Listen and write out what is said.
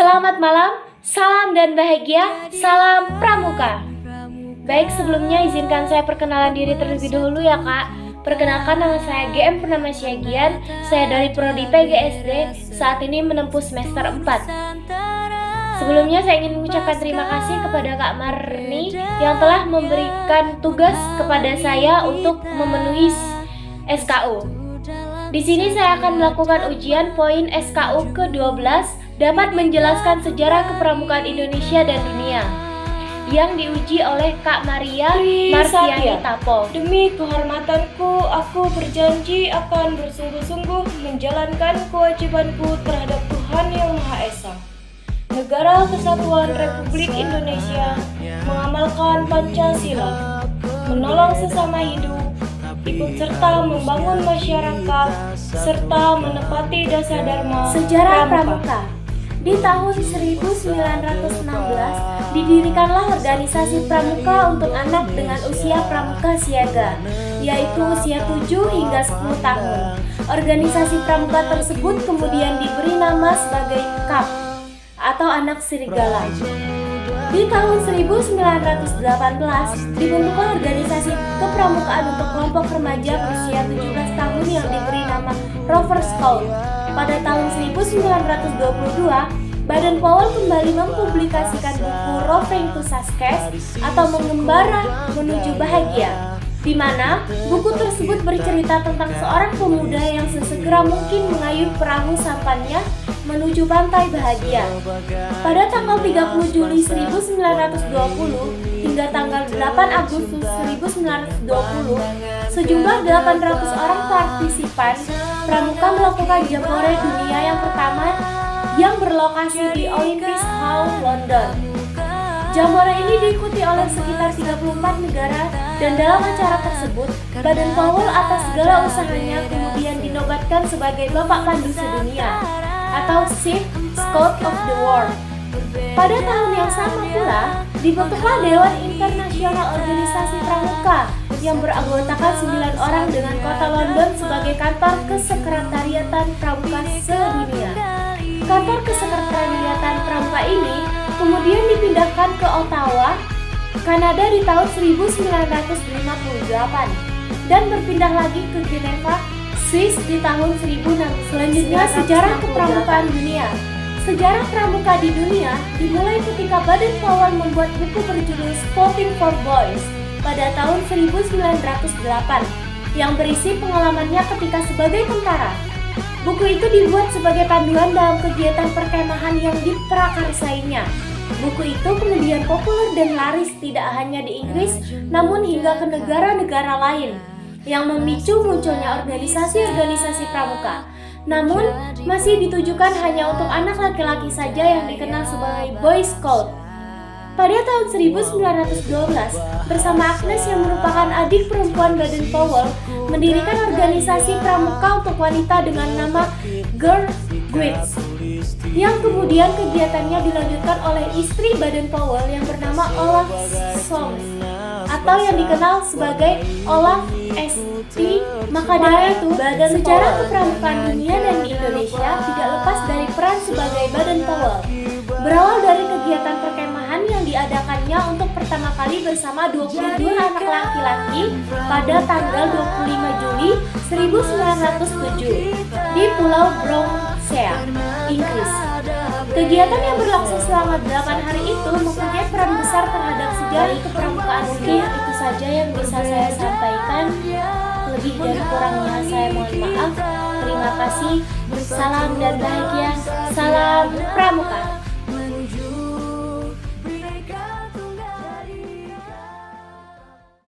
Selamat malam, salam dan bahagia, salam Pramuka. Baik, sebelumnya izinkan saya perkenalan diri terlebih dahulu ya Kak. Perkenalkan, nama saya GM Purnama Syagian. Saya dari Prodi PGSD, saat ini menempuh semester 4. Sebelumnya saya ingin mengucapkan terima kasih kepada Kak Marni yang telah memberikan tugas kepada saya untuk memenuhi SKU. Di sini saya akan melakukan ujian poin SKU ke-12 dapat menjelaskan sejarah kepramukaan Indonesia dan dunia yang diuji oleh Kak Maria Marsiani Tapo. Demi kehormatanku, aku berjanji akan bersungguh-sungguh menjalankan kewajibanku terhadap Tuhan Yang Maha Esa, Negara Kesatuan Republik Indonesia, mengamalkan Pancasila, menolong sesama hidup, ikut serta membangun masyarakat, serta menepati dasar dharma Sejarah Pramuka. Di tahun 1916 didirikanlah organisasi pramuka untuk anak dengan usia pramuka siaga, yaitu usia 7 hingga 10 tahun. Organisasi pramuka tersebut kemudian diberi nama sebagai KAP atau Anak Serigala. Di tahun 1918 dibentuklah organisasi kepramukaan untuk kelompok remaja berusia 17 tahun yang diberi nama Rover Scout. Pada tahun 1922, Baden Powell kembali mempublikasikan buku Roving to Success atau Mengembara Menuju Bahagia, di mana buku tersebut bercerita tentang seorang pemuda yang sesegera mungkin mengayuh perahu sampannya menuju pantai bahagia. Pada tanggal 30 Juli 1920 hingga tanggal 8 Agustus 1920, sejumlah 800 orang partisipan pramuka melakukan jambore dunia yang pertama yang berlokasi di Olympic Hall, London. Jambore ini diikuti oleh sekitar 34 negara dan dalam acara tersebut, Baden Powell atas segala usahanya kemudian dinobatkan sebagai Bapak Pandu Sedunia atau Chief Scout of the World. Pada tahun yang sama pula, dibentuklah Dewan Internasional Organisasi Pramuka yang beranggotakan 9 orang dengan kota London sebagai kantor kesekretariatan pramuka sedunia. Kantor kesekretariatan pramuka ini kemudian dipindahkan ke Ottawa, Kanada di tahun 1958 dan berpindah lagi ke Geneva, Swiss di tahun 1600. Selanjutnya, sejarah kepramukaan dunia. Sejarah pramuka di dunia dimulai ketika Baden Powell membuat buku berjudul Spotting for Boys pada tahun 1908 yang berisi pengalamannya ketika sebagai tentara. Buku itu dibuat sebagai panduan dalam kegiatan perkemahan yang diprakarsainya. Buku itu kemudian populer dan laris tidak hanya di Inggris, namun hingga ke negara-negara lain, yang memicu munculnya organisasi-organisasi pramuka. Namun, masih ditujukan hanya untuk anak laki-laki saja yang dikenal sebagai Boy Scout. Pada tahun 1912, bersama Agnes yang merupakan adik perempuan Baden Powell, mendirikan organisasi pramuka untuk wanita dengan nama Girl Guides, yang kemudian kegiatannya dilanjutkan oleh istri Baden Powell yang bernama Olaf Solms atau yang dikenal sebagai Olaf St. Maka dari itu, sejarah kepramukaan dunia dan di Indonesia tidak lepas dari peran sebagai Baden Powell. Berawal dari kegiatan perkemahan yang diadakannya untuk pertama kali bersama 22 anak laki-laki pada tanggal 25 Juli 1907 di Pulau Bromsea, Inggris. Kegiatan yang berlangsung selama 8 hari itu mempunyai peran besar terhadap sejarah kepramukaan dunia. Itu saja yang bisa saya sampaikan. Lebih dan kurangnya saya mohon maaf. Terima kasih. Salam dan bahagia. Salam Pramuka.